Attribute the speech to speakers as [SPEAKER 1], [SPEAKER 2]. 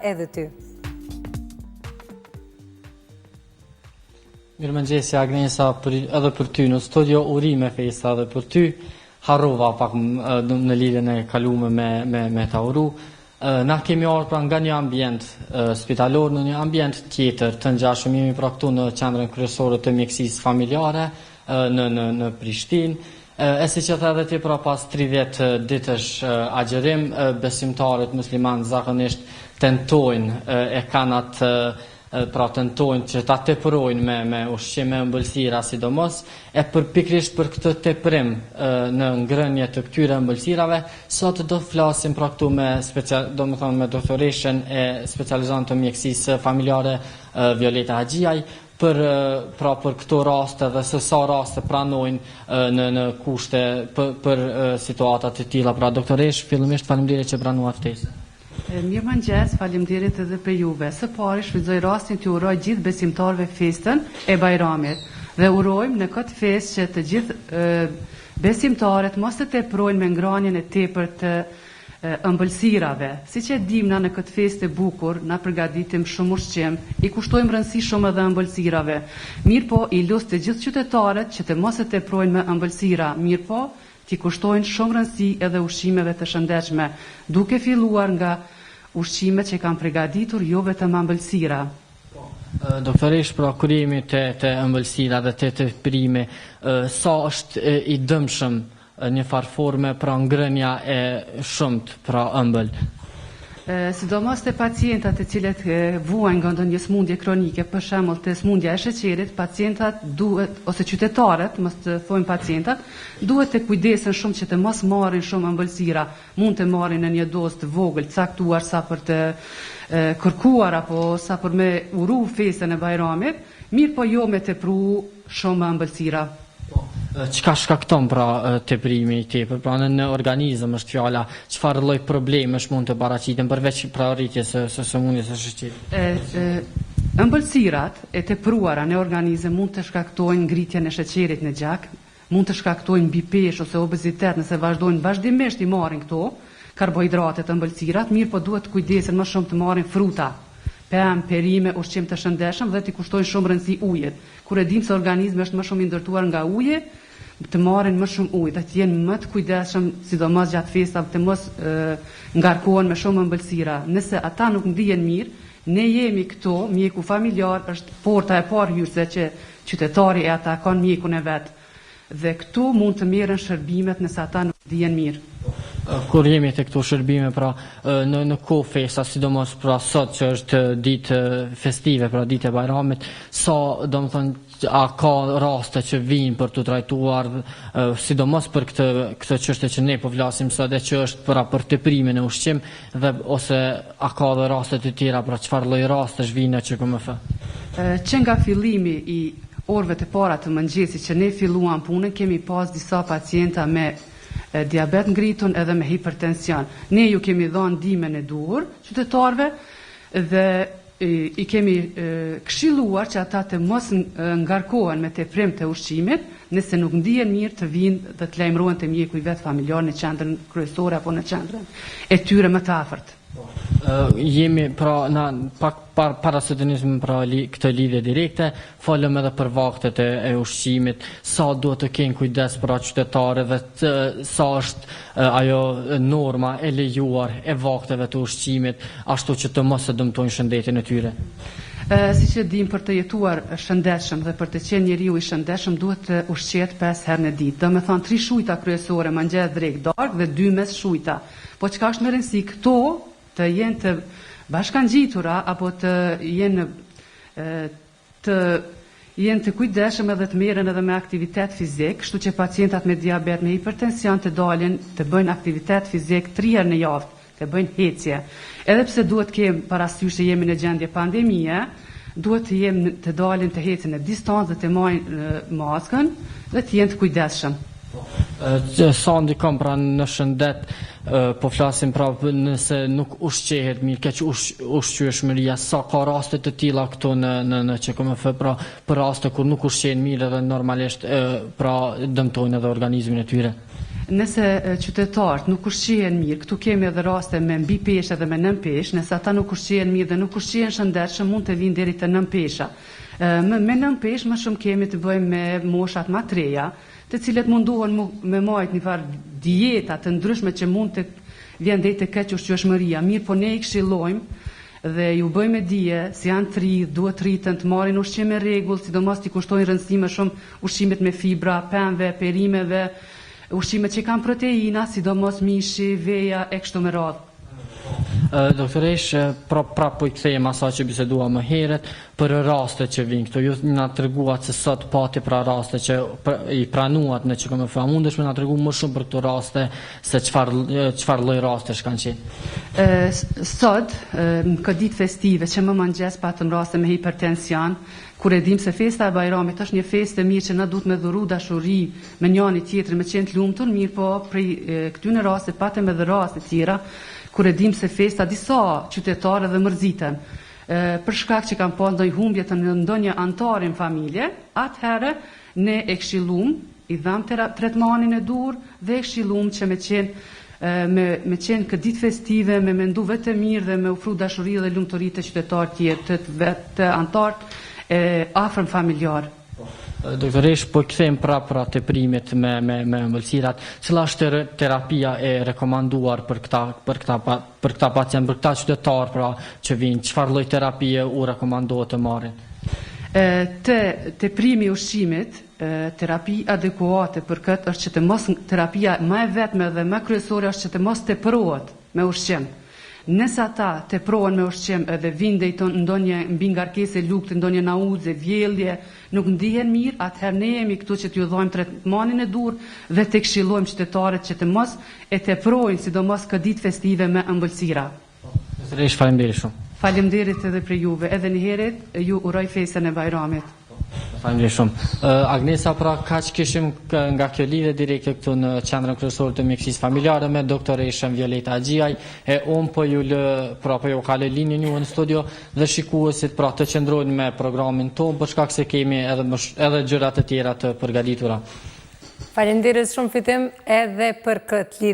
[SPEAKER 1] edhe ty.
[SPEAKER 2] Mirëmëngjesi Agnesa, edhe për ty në studio, urime festa edhe për ty. Harrova pak në lidhjen e kaluame me ta uru. Na kemi ardhur pra nga një ambient spitalor në një ambient tjetër të ngjashëm. Jemi pra këtu në qendrën kryesore të mjekësisë familjare në Prishtinë. E si që the edhe ti, pra pas 30 ditësh agjerim, besimtarët muslimanë zakonisht tentojnë tentojnë që ta tepërojnë me ushqime ëmbëlsira sidomos, e pikërisht për këtë teprim në ngrënie të këtyre ëmbëlsirave, sot do flasim pra këtu me doktoreshën e specializuar të mjekësisë familjare Violeta Haxhiaj, për këto raste dhe se sa raste pranojnë në kushte për situata të tilla. Pra doktoresh, fillimisht faleminderit që pranua ftesën.
[SPEAKER 3] Mirëmëngjes, faleminderit edhe për juve. Së pari shfrytëzoj rastin të uroj gjithë besimtarëve festën e Bajramit dhe urojmë në këtë festë që të gjithë besimtarët mos të teprojnë me ngrënien e tepërt të ëmbëlsirave. Siç e dim na në këtë festë e bukur, na përgatitim shumë ushqim, i kushtojmë rëndësi shumë edhe ëmbëlsirave. Mirpo i lut të gjithë qytetarët që të mos të teprojnë me ëmbëlsira, mirpo t'i kushtojnë shumë rëndësi edhe ushqimeve të shëndetshme, duke filluar nga ushqimet që kanë përgatitur jo vetëm ëmbëlsira.
[SPEAKER 2] Doktoresh, pra kur jemi te ëmbëlsira dhe te teprimi, sa është i dëmshëm një farë forme pra ngrënia e shumt pra ëmbël?
[SPEAKER 3] Sidomos të pacientat e cilët vuajnë nga ndonjë smundje kronike, për shembull të smundja e sheqerit, pacientat duhet, ose qytetarët, mos të thojmë pacientat, duhet të kujdesen shumë që të mos marrin shumë ëmbëlsira. Mund të marrin në një dozë të vogël, caktuar sa për të kërkuar apo sa për me uru festën e Bajramit, mirë po jo me tepru shumë ëmbëlsira.
[SPEAKER 2] Çka shkakton pra teprimi i tepër? Pra në organizëm është fjala, çfarë lloj problemesh mund të paraqiten përveç pra rritjes së sëmundjes së sheqerit?
[SPEAKER 3] Ëmbëlsirat e tepruara në organizëm mund të shkaktojnë ngritjen e sheqerit në gjak, mund të shkaktojnë bipesh ose obezitet nëse vazhdojnë vazhdimisht i marrin këto karbohidratet ëmbëlsirat, mirë po duhet kujdesen më shumë të marrin fruta, pemë, perime, ushqim të shëndetshëm dhe t'i kushtojnë shumë rëndësi ujit. Kur e dim se organizmi është më shumë i ndërtuar nga uji, të marrin më shumë ujë, dhe të jenë më të kujdesshëm, sidomos gjatë festave, të mos ngarkohen me shumë ëmbëlsira. Nëse ata nuk ndihen mirë, ne jemi këto, mjeku familjar është porta e parë hyrëse që qytetari e atakon mjekun e vet. Dhe këtu mund të merren shërbimet nëse ata nuk ndihen mirë.
[SPEAKER 2] Kur jemi te këto shërbime, pra në kohë festa, sidomos pra sot që është ditë festive, pra ditë e Bajramit, sa domethënë a ka raste që vijnë për të trajtuar sidomos për këtë çështje që ne po flasim sot, që është për teprimin e ushqim, dhe ose a ka edhe raste të tjera, pra çfarë lloj rastesh vijnë që KMF?
[SPEAKER 3] Që nga fillimi i orëve të para të mëngjesit që ne filluam punën, kemi pas disa pacienta me diabet ngritun edhe me hipertension. Ne ju kemi dhënë ndihmën e duhur qytetarëve dhe i kemi këshilluar që ata të mos ngarkohen me teprim të ushqimit, nëse nuk ndihen mirë të vinë dhe të lajmërohen te mjeku i vet familjar në qendrën kryesore apo në qendrën e tyre më të afërt.
[SPEAKER 2] Jemi pra pak para se të nisim pra këtë lidhje direkte, folëm edhe për vaktet e ushqimit, sa duhet të kenë kujdes pra qytetarët dhe sa është ajo norma e lejuar e vakteve të ushqimit, ashtu që të mos e dëmtojnë shëndetin e tyre.
[SPEAKER 3] Siç e dim, për të jetuar shëndetshëm dhe për të qenë njeriu i shëndetshëm duhet të ushqehet 5 herë në ditë. Domethënë 3 shujta kryesore, mëngjes, drekë, darkë dhe 2 mes shujta. Po çka është më rëndësi, këto të jenë të bashkangjitura apo të jenë të kujdesshëm edhe të merren edhe me aktivitet fizik, kështu që pacientat me diabet, me hipertension të dalin të bëjnë aktivitet fizik 3 herë në javë, të bëjnë ecje. Edhe pse duhet kem parasysh se jemi në gjendje pandemie, duhet të dalin të ecën në distancë dhe të marrin maskën dhe të jenë të kujdesshëm.
[SPEAKER 2] Sa ndikon pra në shëndet, po flasim pra nëse nuk ushqehet mirë, keq ushqyeshmëria, sa ka raste të tilla këtu në QKMF, pra për raste kur nuk ushqehen mirë dhe normalisht pra dëmtojnë edhe organizmin e tyre?
[SPEAKER 3] Nëse qytetarët nuk ushqihen mirë, këtu kemi edhe raste me mbi peshë dhe me nën peshë, nëse ata nuk ushqihen mirë dhe nuk ushqihen shëndetshëm, mund të vinë deri te nën pesha. Me nën peshë më shumë kemi të bëjmë me moshat më të reja, të cilët munduhen me marrë një farë dieta të ndryshme që mund të vjen deri te keq ushqyeshmëria. Mirë, po ne i këshillojmë dhe ju bëjmë dije se janë të rinj, duhet rriten të marrin ushqim me rregull, sidomos t'i kushtojnë rëndësi më shumë ushqimet me fibra, pemëve, perimeve, ushqimet që kanë proteina, sidomos mishi, veja e kështu me radhë.
[SPEAKER 2] Doktoresh, prap po I kthehem asaj që bisedua më herët për raste që vijnë këtu. Ju na treguat se sot pati pra raste që I pranuat në QKMF. Mundesh me na tregu më shumë për këto raste, se çfarë lloj rastesh kanë qenë?
[SPEAKER 3] Sot, këtë ditë festive që më mëngjes patëm raste me hipertension, kur e dim se festa e Bajramit është një festë e mirë që na duhet me dhuru dashuri me njëri tjetrin, me qenë të lumtur, mirë po prej këtyre raste patëm edhe raste tjera kur e dim se festa disa qytetarë dhe mërziten për shkak që kanë pas ndonjë humbje të ndonjë antari në familje, atëherë ne e këshillum, I dham tretmanin e dur dhe e këshillum që me qenë këtë ditë festive, me mendu vetë mirë dhe me ofru dashuri dhe lumturi të qytetarë tjerë, të antarë afërm familjar.
[SPEAKER 2] Doktoresh, po kthejmë prapra të primit me ëmbëlsirat. Cila është terapia e rekomanduar për këta pacient, për këta qytetarë pra që vinë? Çfarë lloj terapie u rekomandohet të marrin?
[SPEAKER 3] Te primi ushqimit, terapi adekuate për këtë është që të mos terapia më e vetme dhe më kryesore është që të mos tepruohet me ushqim. Nëse ata teprohen me ushqim edhe vinë deri ndonjë mbi ngarkesë lugtë, ndonjë nauze, vjellje, nuk ndihen mirë, atëherë ne jemi këtu që t'ju dhojmë tretmanin e dur dhe të këshillojmë qytetarët që të mos e teprojnë, sidomos këtë ditë festive me ëmbëlsira.
[SPEAKER 2] Doktoresh, faleminderit shumë.
[SPEAKER 3] Faleminderit edhe për juve, edhe një herët ju uroj festën e Bajramit.
[SPEAKER 2] Faleminderit shumë. Agnesa, pra kaq kishim nga kjo lidhje direkte këtu në qendrën kryesore të mjekësisë familjare me doktoreshën Violeta Xhiaj, e po ju kaloj linjën ju në studio dhe shikuesit pra të qëndrojnë me programin tonë për shkak se kemi edhe gjëra të tjera të përgatitura.
[SPEAKER 1] Faleminderit shumë Fitim edhe për këtë lidhje.